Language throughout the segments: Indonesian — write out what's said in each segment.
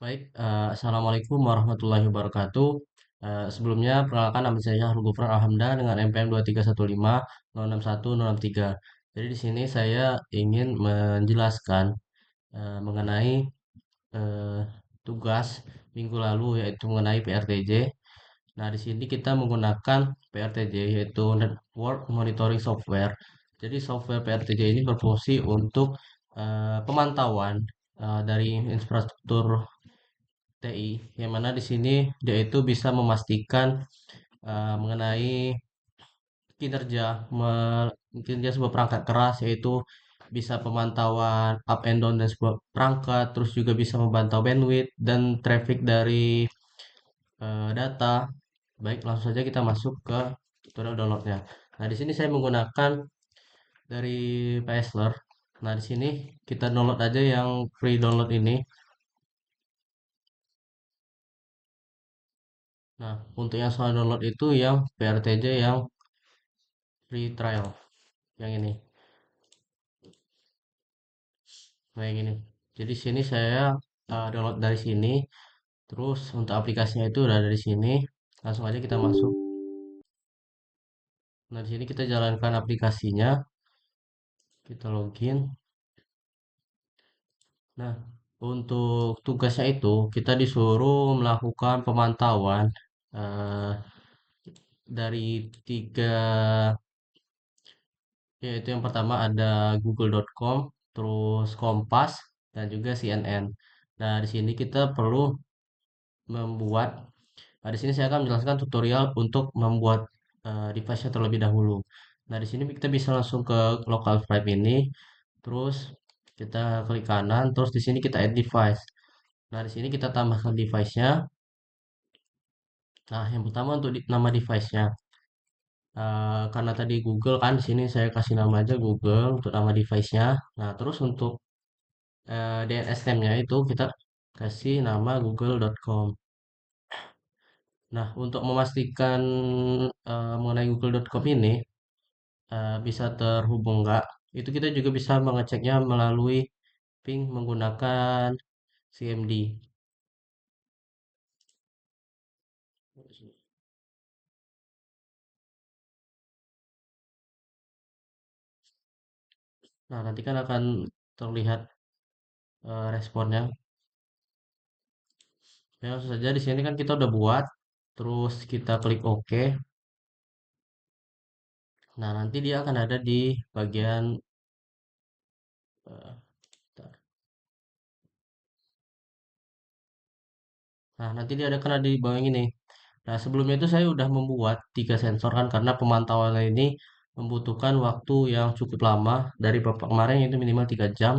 Baik, Assalamualaikum warahmatullahi wabarakatuh. Sebelumnya, perkenalkan nama saya Syahrul Gufron Alhamda dengan NPM 2315061 Jadi di sini saya ingin menjelaskan mengenai eh, tugas minggu lalu yaitu mengenai PRTJ. Nah, di sini kita menggunakan PRTJ yaitu Network Monitoring Software. Jadi software PRTJ ini berfungsi untuk pemantauan dari infrastruktur TI, yang mana di sini dia itu bisa memastikan mengenai kinerja kinerja sebuah perangkat keras, yaitu bisa pemantauan up and down dan sebuah perangkat, terus juga bisa memantau bandwidth dan traffic dari data. Baik, langsung saja kita masuk ke tutorial downloadnya. Nah, di sini saya menggunakan dari Payasler. Nah, di sini kita download aja yang free download ini. Nah, untuk yang soal download itu yang PRTJ yang free trial yang ini. Nah, yang ini. Jadi sini saya download dari sini. Terus untuk aplikasinya itu udah dari sini. Langsung aja kita masuk. Nah, di sini kita jalankan aplikasinya. Kita login. Nah, untuk tugasnya itu kita disuruh melakukan pemantauan eh, dari tiga, yaitu yang pertama ada google.com, terus Kompas, dan juga CNN. Nah, di sini kita perlu membuat. Nah, di sini saya akan menjelaskan tutorial untuk membuat device-nya terlebih dahulu. Nah, di sini kita bisa langsung ke local drive ini, terus kita klik kanan, terus di sini kita add device. Nah, di sini kita tambahkan device-nya. Nah, yang pertama untuk nama device-nya. Karena tadi Google kan, di sini saya kasih nama aja Google untuk nama device-nya. Nah, terus untuk DNS name-nya itu kita kasih nama google.com. Nah, untuk memastikan mengenai google.com ini bisa terhubung enggak, itu kita juga bisa mengeceknya melalui ping menggunakan CMD. Nah, nanti kan akan terlihat responnya. Ya, langsung saja di sini kan kita udah buat, terus kita klik OK. Nah, nanti dia akan ada di bagian eh, bentar. Nah, nanti dia akan ada di bawah ini. Nah, sebelumnya itu saya udah membuat tiga sensor kan karena pemantauan ini membutuhkan waktu yang cukup lama dari bapak kemarin yaitu minimal 3 jam.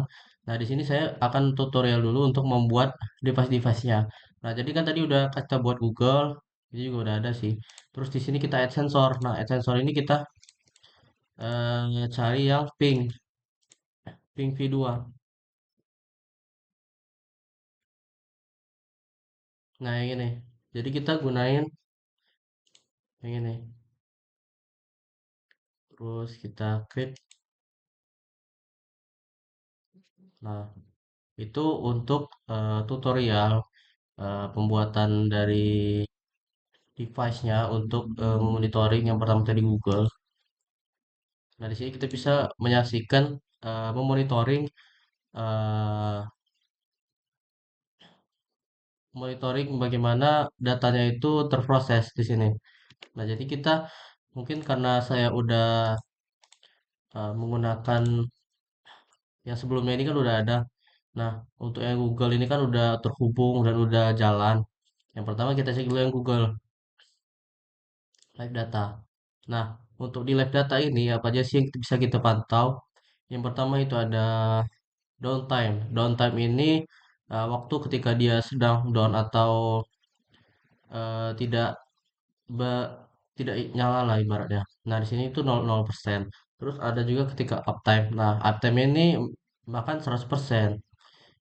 Nah, di sini saya akan tutorial dulu untuk membuat device-device-nya. Nah, jadi kan tadi udah kita buat Google, ini juga udah ada sih. Terus di sini kita add sensor. Nah, add sensor ini kita cari yang ping V2. Nah, yang ini. Jadi kita gunain yang ini. Terus kita klik. Nah, itu untuk tutorial pembuatan dari device-nya untuk monitoring yang pertama tadi Google. Nah, di sini kita bisa menyaksikan memonitoring eh, monitoring bagaimana datanya itu terproses di sini. Nah, jadi kita mungkin karena saya udah menggunakan yang sebelumnya ini kan udah ada. Nah, untuk yang Google ini kan udah terhubung dan udah jalan. Yang pertama kita cek dulu yang Google Live Data. Nah, untuk di live data ini apa aja sih yang bisa kita pantau? Yang pertama itu ada downtime. Downtime ini waktu ketika dia sedang down atau tidak be- tidak nyala lah ibaratnya. Nah, di sini itu 0%. Terus ada juga ketika uptime. Nah, uptime ini bahkan 100%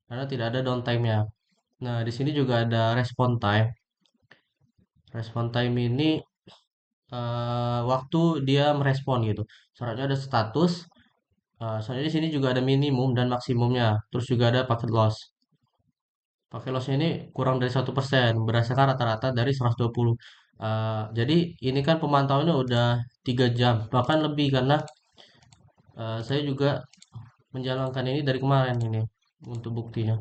karena tidak ada downtime-nya. Nah, di sini juga ada response time. Response time ini waktu dia merespon gitu. Selanjutnya ada status. Selanjutnya di sini juga ada minimum dan maksimumnya. Terus juga ada packet loss. pakai lossnya ini kurang dari 1% berdasarkan rata-rata dari 120. Jadi ini kan pemantauannya udah 3 jam bahkan lebih karena saya juga menjalankan ini dari kemarin ini untuk buktinya.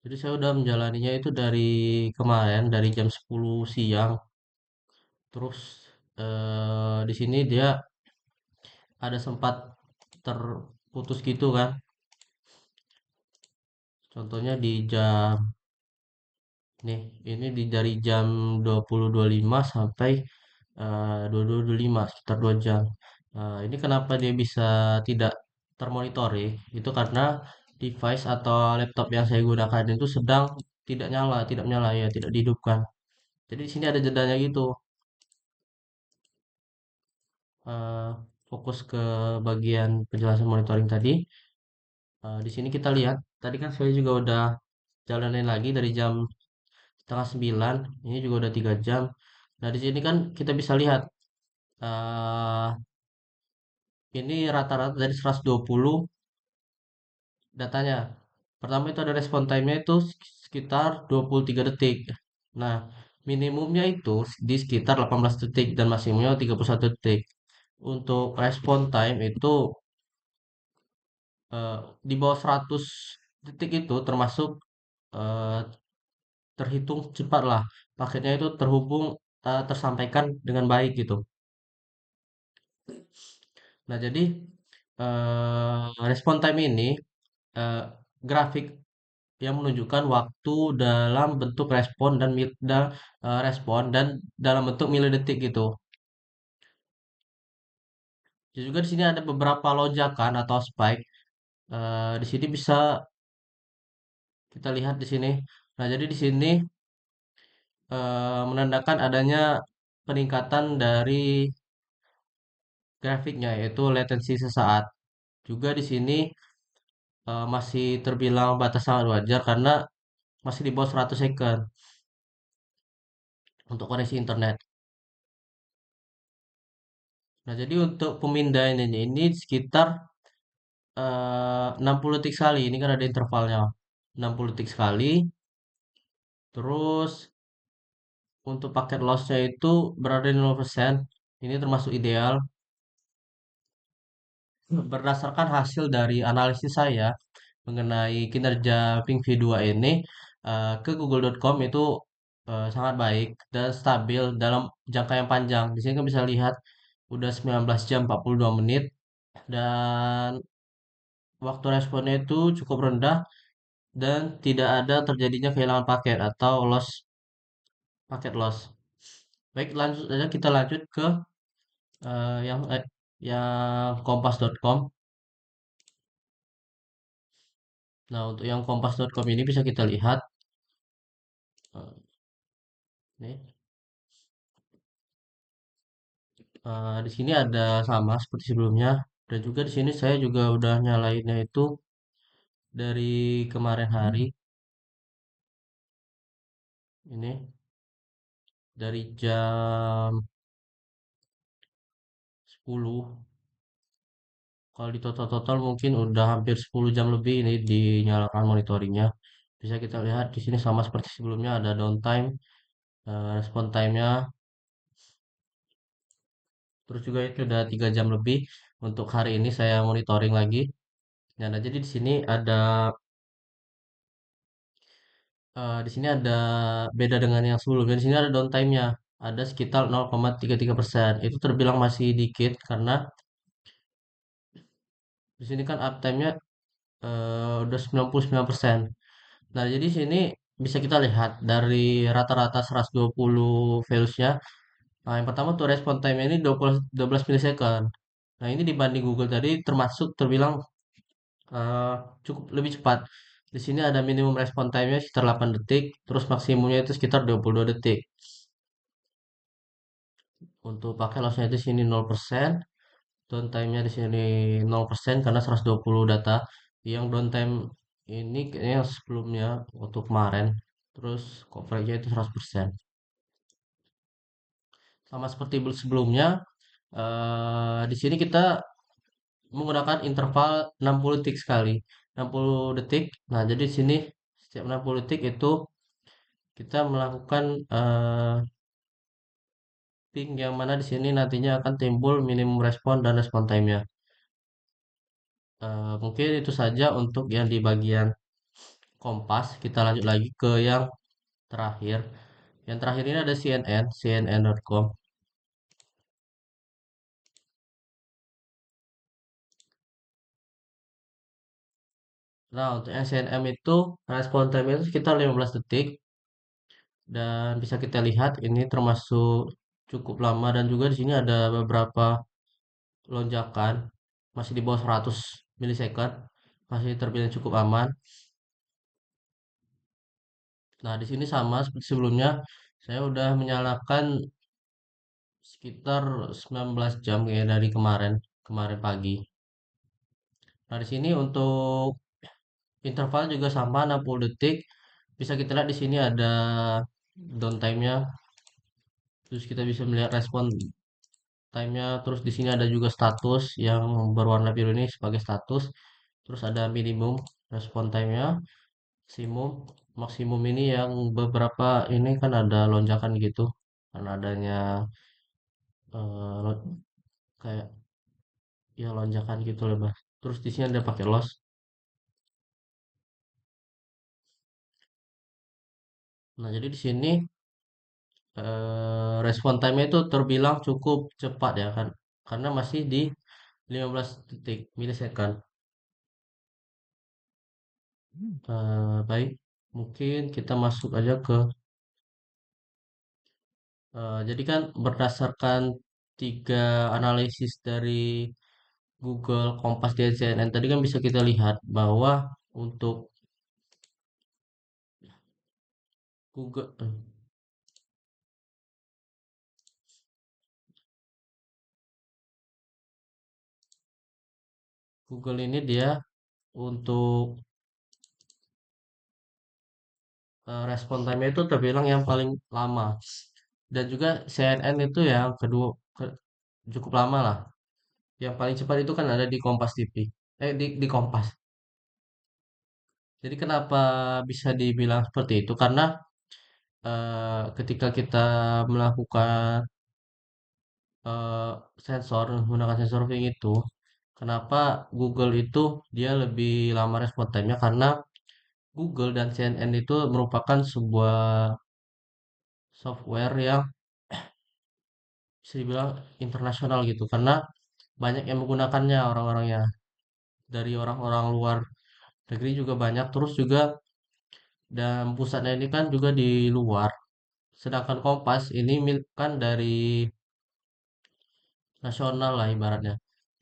Jadi saya udah menjalaninya itu dari kemarin dari jam 10 siang. Terus di sini dia ada sempat terputus gitu kan. Contohnya di jam nih, ini dari jam 20.25 sampai 22.25 sekitar 2 jam. Ini kenapa dia bisa tidak termonitori? Itu karena device atau laptop yang saya gunakan itu sedang tidak menyala ya, tidak dihidupkan. Jadi di sini ada jedanya gitu. Eh, Fokus ke bagian penjelasan monitoring tadi. Di sini kita lihat, tadi kan saya juga udah jalanin lagi dari jam setengah 9, ini juga udah 3 jam. Nah, di sini kan kita bisa lihat, eh ini rata-rata dari 120 datanya. Pertama itu ada respon time-nya itu sekitar 23 detik. Nah, minimumnya itu di sekitar 18 detik dan maksimumnya 31 detik. Untuk respon time itu eh, di bawah 100 detik itu termasuk eh, terhitung cepat lah. Paketnya itu tersampaikan dengan baik gitu. Nah, jadi respon time ini eh, grafik yang menunjukkan waktu dalam bentuk respon dan dalam bentuk milidetik gitu. Jadi juga di sini ada beberapa lonjakan atau spike. Di sini bisa kita lihat di sini. Nah, jadi di sini menandakan adanya peningkatan dari grafiknya yaitu latensi sesaat. Juga di sini masih terbilang batas sangat wajar karena masih di bawah 100 second untuk koneksi internet. Nah, jadi untuk pemindaian ini sekitar 60 detik sekali. Ini kan ada intervalnya. 60 detik sekali. Terus untuk paket lossnya itu berada di 0%. Ini termasuk ideal. Berdasarkan hasil dari analisis saya mengenai kinerja Pink V2 ini ke google.com itu sangat baik dan stabil dalam jangka yang panjang. Di sini kan bisa lihat udah 19 jam 42 menit dan waktu responnya itu cukup rendah dan tidak ada terjadinya kehilangan paket atau paket loss. Baik, lanjut saja kita lanjut ke eh, yang eh, yang kompas.com. Nah, untuk yang kompas.com ini bisa kita lihat eh, nih di sini ada sama seperti sebelumnya dan juga di sini saya juga udah nyalainnya itu dari kemarin hari ini dari jam 10. Kalau di total-total mungkin udah hampir 10 jam lebih ini dinyalakan monitoringnya. Bisa kita lihat di sini sama seperti sebelumnya ada downtime, respon time-nya, terus juga itu udah 3 jam lebih. Untuk hari ini saya monitoring lagi. Nah, jadi di sini di sini ada beda dengan yang sebelumnya. Di sini ada downtime-nya, ada sekitar 0,33%. Itu terbilang masih dikit karena di sini kan uptime-nya udah 99%. Nah, jadi sini bisa kita lihat dari rata-rata 120 values-nya. Nah, yang pertama tuh respon time ini 12 milisecond. Nah, ini dibanding Google tadi termasuk terbilang eh, cukup lebih cepat. Di sini ada minimum respon time-nya sekitar 8 detik, terus maksimumnya itu sekitar 22 detik. Untuk pakai lossnya di sini 0%, downtime-nya di sini 0% karena 120 data. Yang downtime ini kayaknya yang sebelumnya untuk kemarin. Terus coverage-nya itu 100%. Sama seperti sebelumnya, di sini kita menggunakan interval 60 detik sekali. 60 detik. Nah, jadi di sini setiap 60 detik itu kita melakukan ping yang mana di sini nantinya akan timbul minimum respon dan respon time-nya. Mungkin itu saja untuk yang di bagian Kompas. Kita lanjut lagi ke yang terakhir. Yang terakhir ini ada CNN, CNN.com. Nah, untuk yang CNN itu respon time itu sekitar 15 detik dan bisa kita lihat ini termasuk cukup lama dan juga di sini ada beberapa lonjakan masih di bawah 100 milisecond, masih terbilang cukup aman. Nah, di sini sama seperti sebelumnya, saya udah menyalakan sekitar 19 jam kayak dari kemarin, kemarin pagi. Nah, di sini untuk interval juga sama 60 detik. Bisa kita lihat di sini ada downtime-nya. Terus kita bisa melihat respon time-nya. Terus di sini ada juga status yang berwarna biru ini sebagai status. Terus ada minimum respon time-nya, maksimum. Maksimum ini yang beberapa ini kan ada lonjakan gitu. Karena adanya kayak ya lonjakan gitu loh, Mas. Terus di sini ada pakai loss. Nah, jadi di sini respon time itu terbilang cukup cepat ya kan. Karena masih di 15 detik milisecond. Baik, mungkin kita masuk aja ke jadi kan berdasarkan tiga analisis dari Google, Kompas, dan CNN tadi kan bisa kita lihat bahwa untuk Google Google ini dia untuk respon time itu terbilang yang paling lama. Dan juga CNN itu yang cukup lama lah. Yang paling cepat itu kan ada di Kompas TV. Di Kompas. Jadi kenapa bisa dibilang seperti itu? Karena ketika kita melakukan eh, sensor menggunakan sensor ping itu, kenapa Google itu dia lebih lama respon time-nya? Karena Google dan CNN itu merupakan sebuah software yang bisa dibilang internasional gitu. Karena banyak yang menggunakannya orang-orangnya. Dari orang-orang luar negeri juga banyak. Terus juga dan pusatnya ini kan juga di luar. Sedangkan Kompas ini kan dari nasional lah ibaratnya.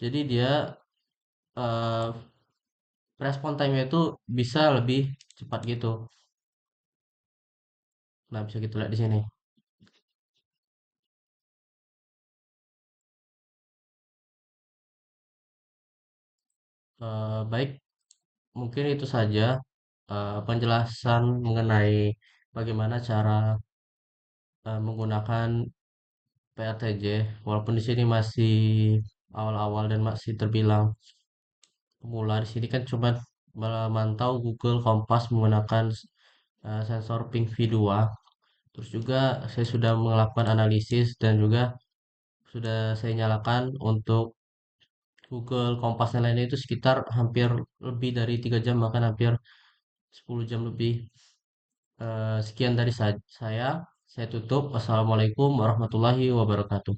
Jadi dia eh, respon time itu bisa lebih cepat gitu. Nah, bisa kita lihat di sini. Baik, mungkin itu saja penjelasan mengenai bagaimana cara menggunakan PRTJ. Walaupun di sini masih awal-awal dan masih terbilang pemula, di sini kan cuma memantau Google Kompas menggunakan sensor ping V2. Terus juga saya sudah melakukan analisis dan juga sudah saya nyalakan untuk Google Kompas yang lainnya itu sekitar hampir lebih dari 3 jam bahkan hampir 10 jam lebih. Sekian dari saya. Saya tutup. Wassalamualaikum warahmatullahi wabarakatuh.